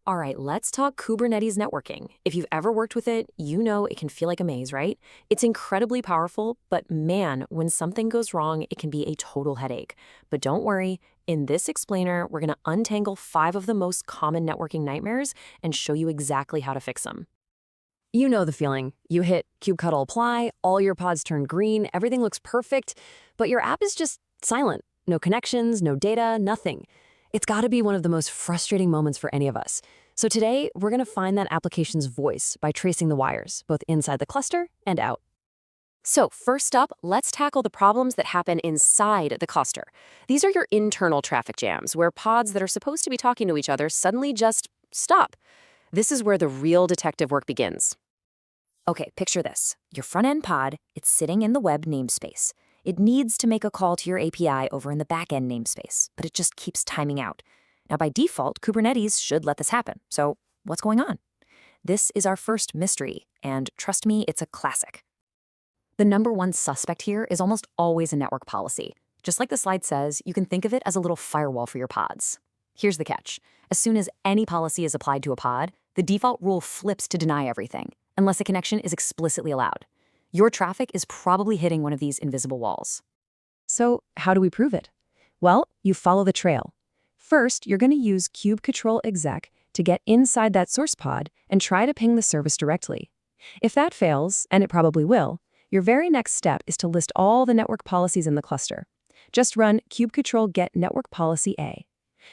All right, let's talk Kubernetes networking. If you've ever worked with it, you know it can feel like a maze, right? It's incredibly powerful, but man, when something goes wrong, it can be a total headache. But don't worry, in this explainer, we're going to untangle 5 of the most common networking nightmares and show you exactly how to fix them. You know the feeling. You hit kubectl apply, all your pods turn green, everything looks perfect, but your app is just silent. No connections, no data, nothing. It's got to be one of the most frustrating moments for any of us. So today, we're going to find that application's voice by tracing the wires, both inside the cluster and out. So first up, let's tackle the problems that happen inside the cluster. These are your internal traffic jams, where pods that are supposed to be talking to each other suddenly just stop. This is where the real detective work begins. Okay, picture this. Your front-end pod, it's sitting in the web namespace. It needs to make a call to your API over in the back-end namespace, but it just keeps timing out. Now, by default, Kubernetes should let this happen. So what's going on? This is our first mystery, and trust me, it's a classic. The number one suspect here is almost always a network policy. Just like the slide says, you can think of it as a little firewall for your pods. Here's the catch. As soon as any policy is applied to a pod, the default rule flips to deny everything, unless a connection is explicitly allowed. Your traffic is probably hitting one of these invisible walls. So how do we prove it? Well, you follow the trail. First, you're going to use kubectl exec to get inside that source pod and try to ping the service directly. If that fails, and it probably will, your very next step is to list all the network policies in the cluster. Just run kubectl get network policy A.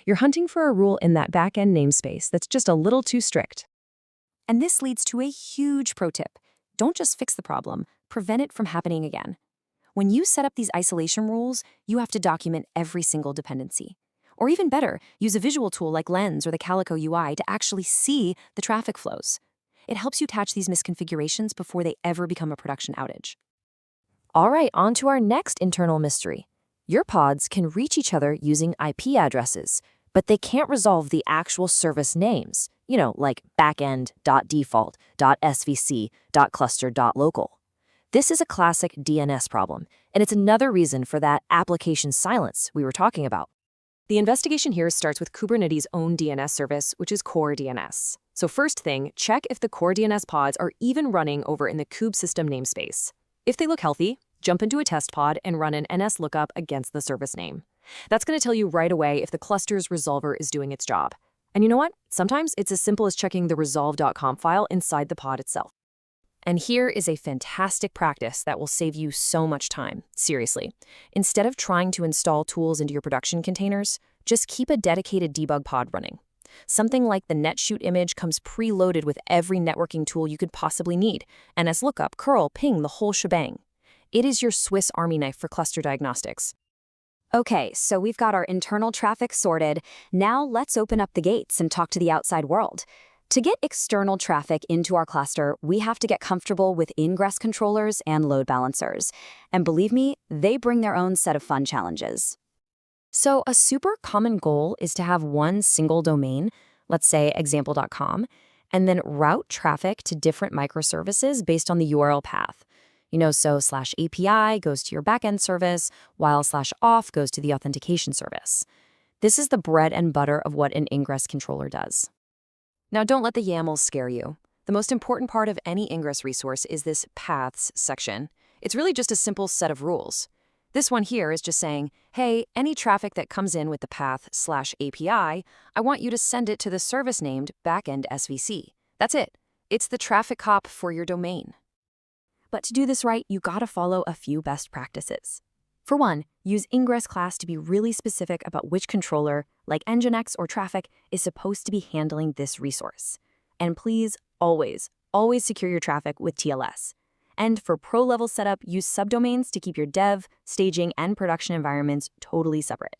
You're hunting for a rule in that backend namespace that's just a little too strict. And this leads to a huge pro tip. Don't just fix the problem, prevent it from happening again. When you set up these isolation rules, you have to document every single dependency. Or even better, use a visual tool like Lens or the Calico UI to actually see the traffic flows. It helps you catch these misconfigurations before they ever become a production outage. All right, on to our next internal mystery. Your pods can reach each other using IP addresses, but they can't resolve the actual service names, like backend.default.svc.cluster.local. This is a classic DNS problem, and it's another reason for that application silence we were talking about. The investigation here starts with Kubernetes' own DNS service, which is core DNS. So first thing, check if the core DNS pods are even running over in the kube system namespace. If they look healthy, jump into a test pod and run an NS lookup against the service name. That's going to tell you right away if the cluster's resolver is doing its job. And you know what? Sometimes it's as simple as checking the resolve.conf file inside the pod itself. And here is a fantastic practice that will save you so much time. Seriously. Instead of trying to install tools into your production containers, just keep a dedicated debug pod running. Something like the NetShoot image comes preloaded with every networking tool you could possibly need, and as lookup, curl, ping, the whole shebang. It is your Swiss Army knife for cluster diagnostics. Okay, so we've got our internal traffic sorted. Now let's open up the gates and talk to the outside world. To get external traffic into our cluster, we have to get comfortable with ingress controllers and load balancers. And believe me, they bring their own set of fun challenges. So a super common goal is to have one single domain, let's say example.com, and then route traffic to different microservices based on the URL path. So /API goes to your backend service, while /auth goes to the authentication service. This is the bread and butter of what an ingress controller does. Now, don't let the YAMLs scare you. The most important part of any ingress resource is this paths section. It's really just a simple set of rules. This one here is just saying, hey, any traffic that comes in with the path /API, I want you to send it to the service named backend SVC. That's it. It's the traffic cop for your domain. But to do this right, you gotta follow a few best practices. For one, use ingress class to be really specific about which controller, like Nginx or traffic, is supposed to be handling this resource. And please, always secure your traffic with TLS. And for pro-level setup, use subdomains to keep your dev, staging, and production environments totally separate.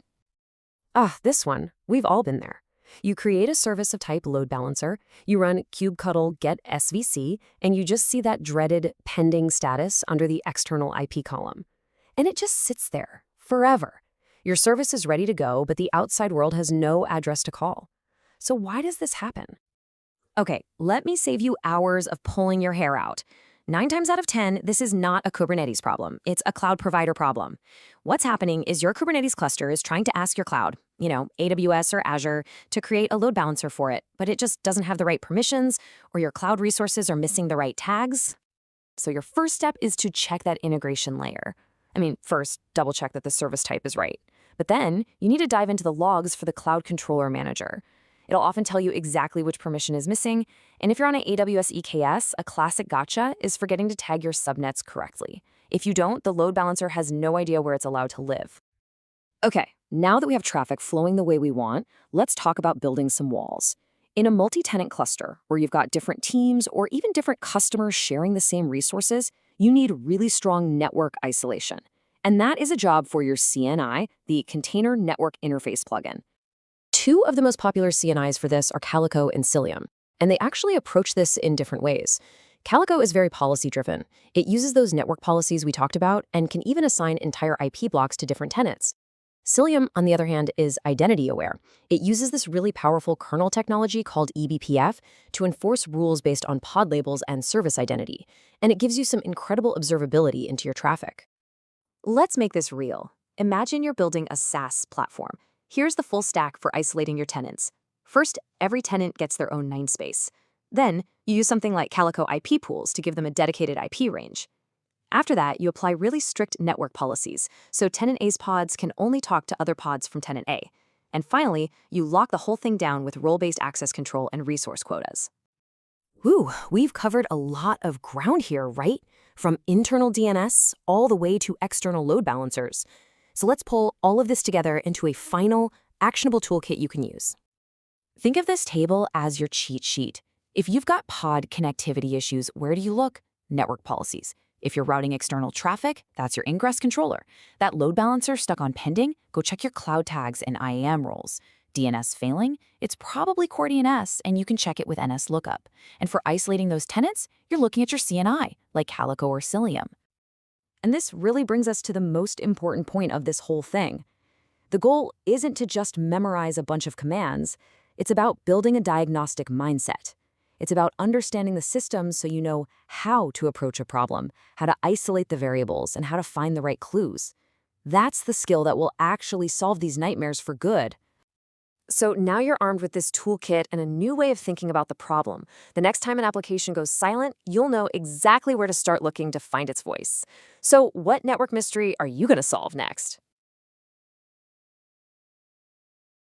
This one, we've all been there. You create a service of type load balancer, you run kubectl get SVC, and you just see that dreaded pending status under the external IP column. And it just sits there, forever. Your service is ready to go, but the outside world has no address to call. So why does this happen? Okay, let me save you hours of pulling your hair out. 9 times out of 10, this is not a Kubernetes problem. It's a cloud provider problem. What's happening is your Kubernetes cluster is trying to ask your cloud, AWS or Azure, to create a load balancer for it, but it just doesn't have the right permissions, or your cloud resources are missing the right tags. So your first step is to check that integration layer. First, double check that the service type is right. But then you need to dive into the logs for the Cloud Controller Manager. It'll often tell you exactly which permission is missing, and if you're on an AWS EKS, a classic gotcha is forgetting to tag your subnets correctly. If you don't, the load balancer has no idea where it's allowed to live. Okay, now that we have traffic flowing the way we want, let's talk about building some walls. In a multi-tenant cluster, where you've got different teams or even different customers sharing the same resources, you need really strong network isolation. And that is a job for your CNI, the Container Network Interface plugin. Two of the most popular CNIs for this are Calico and Cilium, and they actually approach this in different ways. Calico is very policy-driven. It uses those network policies we talked about and can even assign entire IP blocks to different tenants. Cilium, on the other hand, is identity-aware. It uses this really powerful kernel technology called eBPF to enforce rules based on pod labels and service identity, and it gives you some incredible observability into your traffic. Let's make this real. Imagine you're building a SaaS platform. Here's the full stack for isolating your tenants. First, every tenant gets their own namespace. Then, you use something like Calico IP pools to give them a dedicated IP range. After that, you apply really strict network policies, so tenant A's pods can only talk to other pods from tenant A. And finally, you lock the whole thing down with role-based access control and resource quotas. Whew, we've covered a lot of ground here, right? From internal DNS all the way to external load balancers. So let's pull all of this together into a final, actionable toolkit you can use. Think of this table as your cheat sheet. If you've got pod connectivity issues, where do you look? Network policies. If you're routing external traffic, that's your ingress controller. That load balancer stuck on pending, go check your cloud tags and IAM roles. DNS failing, it's probably core DNS, and you can check it with NS lookup. And for isolating those tenants, you're looking at your CNI, like Calico or Cilium. And this really brings us to the most important point of this whole thing. The goal isn't to just memorize a bunch of commands. It's about building a diagnostic mindset. It's about understanding the system so you know how to approach a problem, how to isolate the variables, and how to find the right clues. That's the skill that will actually solve these nightmares for good. So now you're armed with this toolkit and a new way of thinking about the problem. The next time an application goes silent, you'll know exactly where to start looking to find its voice. So what network mystery are you going to solve next?